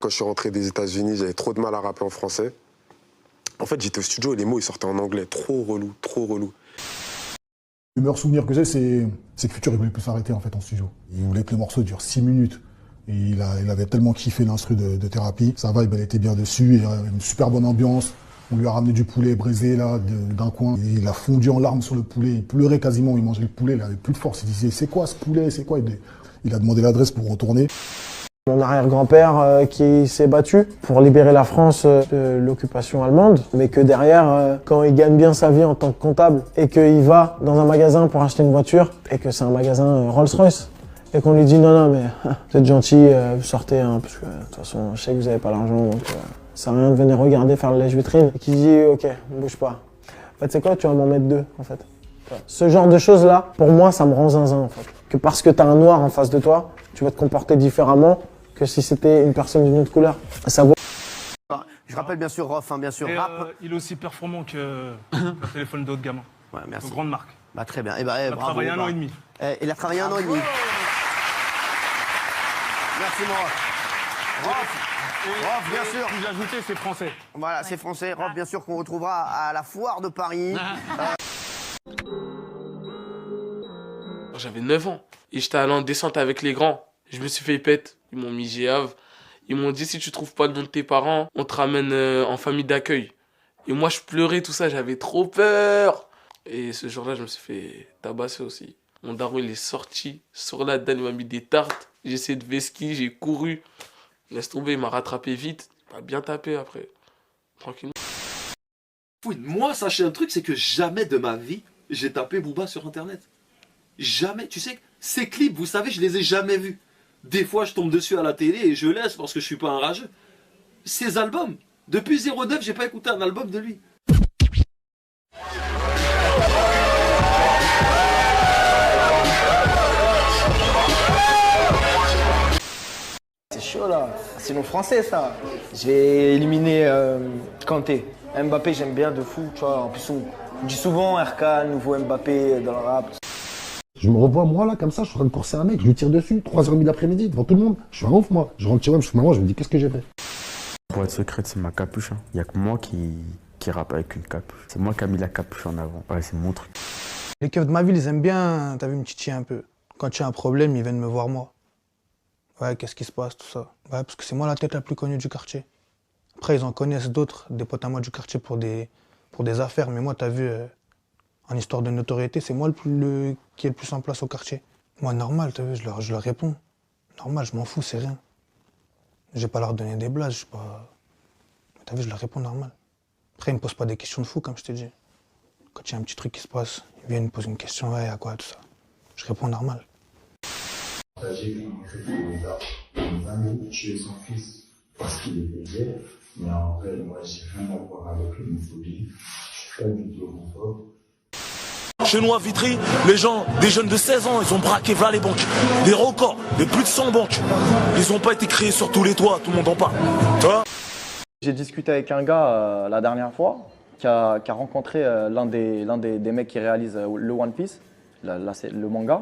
Quand je suis rentré des États-Unis, j'avais trop de mal à rapper en français. En fait, j'étais au studio et les mots, ils sortaient en anglais. Trop relou, trop relou. Le meilleur souvenir que j'ai, c'est que Futur, il voulait plus s'arrêter en fait en studio. Il voulait que le morceau dure 6 minutes. Et il avait tellement kiffé l'instru de thérapie. Sa vibe, elle était bien dessus. Et une super bonne ambiance. On lui a ramené du poulet braisé là, d'un coin. Et il a fondu en larmes sur le poulet. Il pleurait quasiment. Il mangeait le poulet. Il avait plus de force. Il disait, c'est quoi ce poulet? C'est quoi? Il a demandé l'adresse pour retourner. Mon arrière-grand-père qui s'est battu pour libérer la France de l'occupation allemande, mais que derrière, quand il gagne bien sa vie en tant que comptable et qu'il va dans un magasin pour acheter une voiture et que c'est un magasin Rolls-Royce et qu'on lui dit non mais vous êtes gentil, vous sortez parce que de toute façon je sais que vous n'avez pas l'argent donc ça sert à rien de venir regarder faire le lèche-vitrine et qu'il dit ok, bouge pas. En fait c'est quoi, tu vas m'en mettre deux en fait. Ce genre de choses là, pour moi ça me rend zinzin en fait. Que parce que t'as un noir en face de toi, tu vas te comporter différemment que si c'était une personne d'une autre couleur. Ça vaut... Je rappelle bien sûr Rof, hein, bien sûr Et rap. il est aussi performant que le téléphone de haut de gamme. Ouais, merci. Une grande marque. Bah, très bien. Il a travaillé un an et demi. Il a travaillé un an et demi. Merci mon Rof. Rof, bien sûr. J'ai ajouté, c'est français. Voilà, c'est français. Rof, bien sûr qu'on retrouvera à la foire de Paris. J'avais 9 ans et j'étais allé en descente avec les grands. Je me suis fait pète. Ils m'ont mis géave. Ils m'ont dit si tu trouves pas le nom de tes parents, on te ramène en famille d'accueil. Et moi je pleurais tout ça, j'avais trop peur. Et ce jour-là, je me suis fait tabasser aussi. Mon daron il est sorti sur la dalle, il m'a mis des tartes. J'ai essayé de vesquiller, j'ai couru. Laisse tomber, il m'a rattrapé vite. Il m'a bien tapé après. Tranquillement. Moi, sachez un truc, c'est que jamais de ma vie, j'ai tapé Booba sur Internet. Jamais. Tu sais, ces clips, vous savez, je les ai jamais vus. Des fois, je tombe dessus à la télé et je laisse parce que je suis pas un rageux. Ces albums, depuis 09, j'ai pas écouté un album de lui. C'est chaud là, c'est nos français ça. Je vais éliminer Kanté. Mbappé j'aime bien de fou, tu vois. En plus on dit souvent RK, nouveau Mbappé dans le rap. Je me revois moi là comme ça, je suis en train de courser un mec, je lui tire dessus, 3h30 de l'après-midi, devant tout le monde. Je suis un ouf moi. Je rentre chez moi, je fous ma main, je me dis qu'est-ce que j'ai fait. Pour être secrète, c'est ma capuche. Il n'y a que moi qui rappe avec une capuche. C'est moi qui ai mis la capuche en avant. Ouais, c'est mon truc. Les keufs de ma ville, ils aiment bien, t'as vu, me titiller un peu. Quand tu as un problème, ils viennent me voir moi. Ouais, qu'est-ce qui se passe, tout ça. Ouais, parce que c'est moi la tête la plus connue du quartier. Après, ils en connaissent d'autres, des potes à moi du quartier pour des affaires. Mais moi, t'as vu, en histoire de notoriété, c'est moi qui est le plus en place au quartier. Moi, normal, t'as vu, je leur réponds. Normal, je m'en fous, c'est rien. Je vais pas leur donner des blagues, je suis pas... T'as vu, je leur réponds normal. Après, ils me posent pas des questions de fou, comme je t'ai dit. Quand il y a un petit truc qui se passe, ils viennent me poser une question, ouais, à quoi, tout ça. Je réponds normal. J'ai vu en fait que là, un ami tuer son fils parce qu'il était gay, mais en vrai, moi, j'ai rien à voir avec l'homophobie. Je suis pas du tout homophobe. Chez nous à Vitry, les gens, des jeunes de 16 ans, ils ont braqué voilà les banques. Des records, des plus de 100 banques. Ils ont pas été créés sur tous les toits, tout le monde en parle. Tu vois ? J'ai discuté avec un gars la dernière fois qui a rencontré l'un des mecs qui réalise le One Piece, là c'est le manga.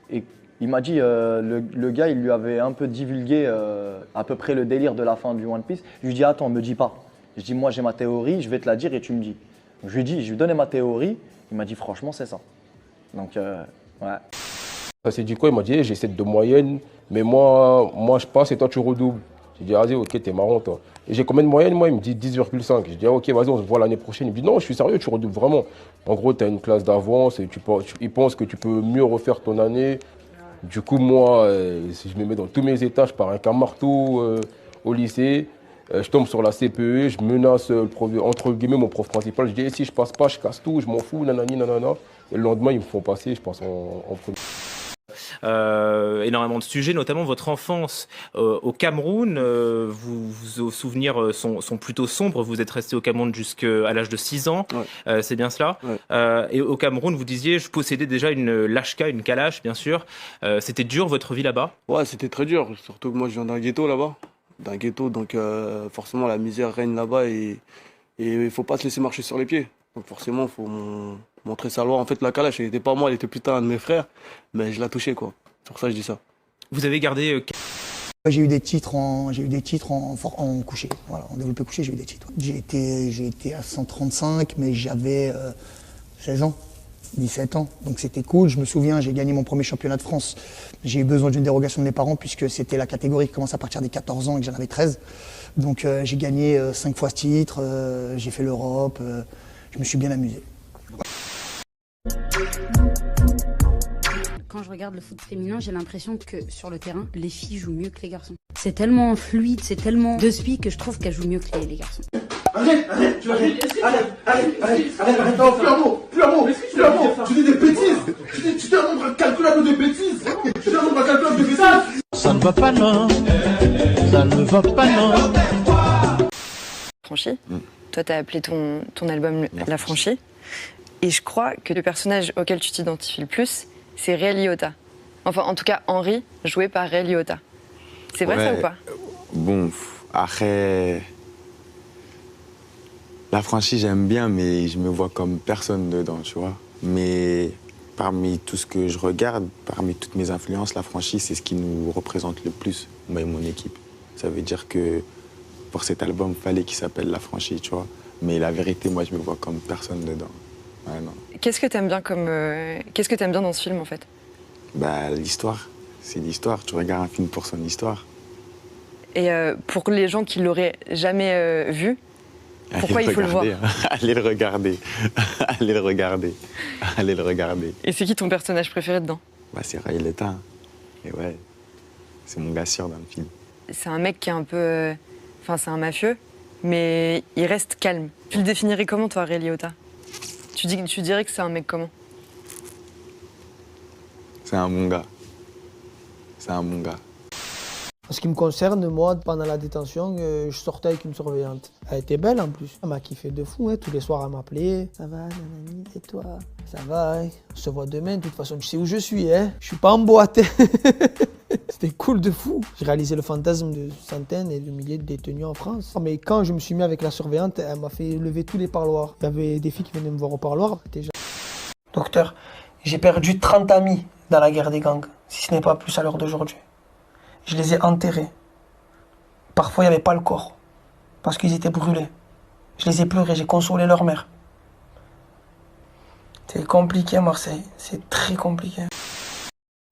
Et il m'a dit, le gars, il lui avait un peu divulgué à peu près le délire de la fin du One Piece. Je lui dis, attends, me dis pas. Je dis, moi j'ai ma théorie, je vais te la dire et tu me dis. Je lui ai donné ma théorie, il m'a dit, franchement, c'est ça. Donc, ouais. Ça s'est dit quoi? Il m'a dit, hey, j'ai 7 de moyenne, mais moi je passe et toi tu redoubles. J'ai dit, vas-y, ok, t'es marrant toi. Et j'ai combien de moyenne? Moi, il me dit 10,5. J'ai dit, ah, ok, vas-y, on se voit l'année prochaine. Il me dit, non, je suis sérieux, tu redoubles vraiment. En gros, tu as une classe d'avance et il pense que tu peux mieux refaire ton année. Du coup, moi, si je me mets dans tous mes états, je pars avec un marteau au lycée. Je tombe sur la CPE, je menace entre guillemets mon prof principal. Je dis, si je passe pas, je casse tout, je m'en fous, nanani, nanana. Et le lendemain, ils me font passer, je passe en premier. Énormément de sujets, notamment votre enfance au Cameroun. Vos souvenirs sont plutôt sombres. Vous êtes resté au Cameroun jusqu'à l'âge de 6 ans. Ouais. C'est bien cela. Ouais. Et au Cameroun, vous disiez, je possédais déjà une lashka, une kalash, bien sûr. C'était dur, votre vie là-bas? Ouais, c'était très dur. Surtout que moi, je viens d'un ghetto là-bas. Donc forcément, la misère règne là-bas et il faut pas se laisser marcher sur les pieds. Donc forcément, il faut montrer sa loi. En fait, la kalash, elle n'était pas moi, elle était putain un de mes frères. Mais je la touchais, quoi. C'est pour ça que je dis ça. Vous avez gardé J'ai eu des titres en couché, voilà, en développé couché, j'ai eu des titres. J'ai été à 135, mais j'avais 16 ans, 17 ans, donc c'était cool. Je me souviens, j'ai gagné mon premier championnat de France. J'ai eu besoin d'une dérogation de mes parents puisque c'était la catégorie qui commence à partir des 14 ans et que j'en avais 13. Donc j'ai gagné 5 fois ce titre, j'ai fait l'Europe, je me suis bien amusé. Quand je regarde le foot féminin, j'ai l'impression que sur le terrain, les filles jouent mieux que les garçons. C'est tellement fluide, c'est tellement de speed que je trouve qu'elles jouent mieux que les garçons. Arrête, tu vas arrête, non, plus un mot, tu dis des bêtises, tu dis un nombre incalculable de bêtises, Ça ne va pas non, ça ne va pas non. Franchi, toi t'as appelé ton album La Franchie, et je crois que le personnage auquel tu t'identifies le plus, c'est Ray Liotta. Enfin, en tout cas, Henri, joué par Ray Liotta. C'est vrai ça ou pas? Bon, après... La Franchie, j'aime bien, mais je me vois comme personne dedans, tu vois. Mais parmi tout ce que je regarde, parmi toutes mes influences, La Franchie, c'est ce qui nous représente le plus, moi et mon équipe. Ça veut dire que pour cet album, il fallait qu'il s'appelle La Franchie, tu vois. Mais la vérité, moi, je me vois comme personne dedans. Ouais, non. Qu'est-ce que t'aimes bien qu'est-ce que t'aimes bien dans ce film, en fait? Bah, l'histoire. C'est l'histoire. Tu regardes un film pour son histoire. Et pour les gens qui l'auraient jamais vu, pourquoi il faut le voir? Allez le regarder. Allez le regarder. Allez le regarder. Et c'est qui ton personnage préféré dedans? Bah, c'est Ray Liotta. Et ouais, c'est mon gars sûr dans le film. C'est un mec qui est un peu... Enfin, c'est un mafieux, mais il reste calme. Tu le définirais comment, toi, Ray Liotta? Tu dirais que c'est un mec comment? C'est un bon gars. C'est un bon gars. En ce qui me concerne, moi, pendant la détention, je sortais avec une surveillante. Elle était belle en plus. Elle m'a kiffé de fou, hein. Tous les soirs elle m'appelait. Ça va, nanani, et toi? Ça va, hein. On se voit demain, de toute façon, tu sais où je suis, hein. Je suis pas en boîte. C'était cool de fou. J'ai réalisé le fantasme de centaines et de milliers de détenus en France. Mais quand je me suis mis avec la surveillante, elle m'a fait lever tous les parloirs. Il y avait des filles qui venaient me voir au parloir. Docteur, j'ai perdu 30 amis dans la guerre des gangs, si ce n'est pas plus à l'heure d'aujourd'hui. Je les ai enterrés. Parfois, il n'y avait pas le corps, parce qu'ils étaient brûlés. Je les ai pleurés, j'ai consolé leur mère. C'est compliqué, Marseille. C'est très compliqué.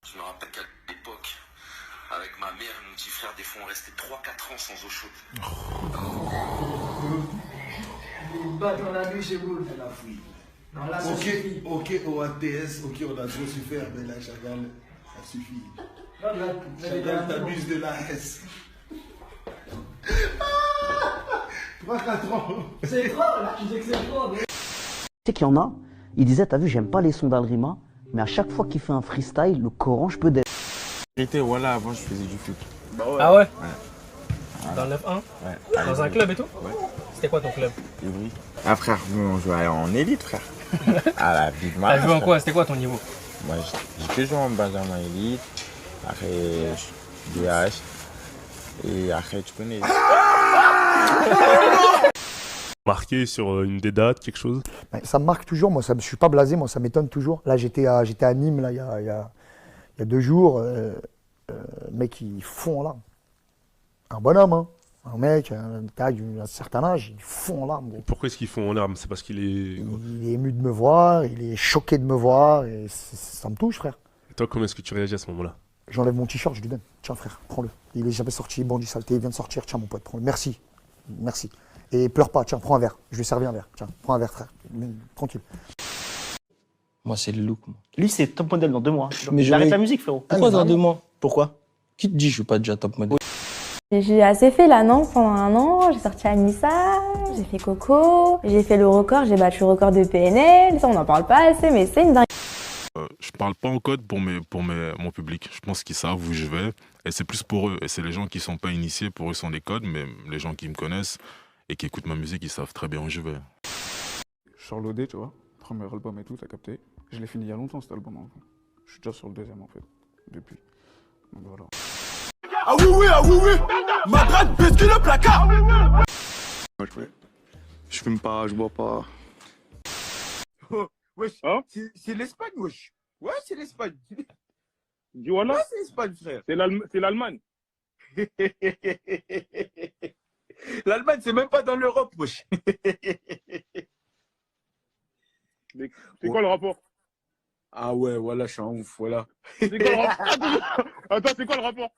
Je me rappelle qu'à l'époque, avec ma mère et mon petit frère, des fois on restait 3-4 ans sans eau chaude. Dans la nuit, c'est bon. Elle a fui. Ok, OATS, ok, on a trop souffert, mais là, Chagall, ça suffit. Chagall, t'abuses de la S. 3-4 ans. C'est trop, là, tu dis que c'est trop. Tu sais qu'il y en a, il disait, t'as vu, j'aime pas les sons d'Alrima, mais à chaque fois qu'il fait un freestyle, le Coran, je peux d'être. Voilà, avant, je faisais du foot. Ah ouais? Ouais. Dans le 9-1? Ouais. Dans un club et tout? Ouais. C'était quoi ton club? Ivry. Ah frère, nous on jouait en élite frère. À la Big Mac. T'as joué en quoi? C'était quoi ton niveau? Moi j'ai que joué en Benjamin élite, après DH, et après tu connais. Marqué sur une des dates, quelque chose? Ça me marque toujours, moi, je ne suis pas blasé, moi, ça m'étonne toujours. Là, j'étais à Nîmes, là, il y a 2 jours, mec, ils font là. Un bonhomme, hein. Un mec, un certain âge, ils font en larmes. Gros. Pourquoi est-ce qu'ils font en larmes? C'est parce qu'il est... Il est ému de me voir, il est choqué de me voir, et ça me touche, frère. Et toi, comment est-ce que tu réagis à ce moment-là? J'enlève mon t-shirt, je lui donne. Tiens, frère, prends-le. Il est jamais sorti, bandit saleté, il vient de sortir. Tiens, mon pote, prends-le. Merci. Merci. Et pleure pas, tiens, prends un verre. Je vais servir un verre. Tiens, prends un verre, frère. Tranquille. Moi, c'est le look. Lui, c'est top modèle dans 2 mois. Mais J'arrête la musique, frérot. Pourquoi dans 2 mois? Pourquoi? Qui te dit je suis pas déjà top modèle? J'ai assez fait là, non? Pendant 1 an, j'ai sorti Anissa, j'ai fait Coco, j'ai fait le record, j'ai battu le record de PNL. Ça, on n'en parle pas assez, mais c'est une dingue. Je parle pas en code pour mon public. Je pense qu'ils savent où je vais. Et c'est plus pour eux. Et c'est les gens qui sont pas initiés, pour eux sont des codes, mais les gens qui me connaissent et qui écoutent ma musique, ils savent très bien où je vais. Charlodé, tu vois, premier album et tout, t'as capté. Je l'ai fini il y a longtemps cet album. Je suis déjà sur le 2e en fait, depuis. Donc voilà. Ah oui, Madrid, baisse le placard. Je fume pas, je bois pas. Oh, wesh, c'est l'Espagne, wesh. Ouais, c'est l'Espagne. Dis voilà. Ouais, c'est l'Espagne, frère. C'est l'Allemagne. L'Allemagne, c'est même pas dans l'Europe, wesh. Mais c'est quoi le rapport? Ah ouais, voilà, je suis un ouf, voilà. C'est quoi le rapport? Attends, c'est quoi le rapport?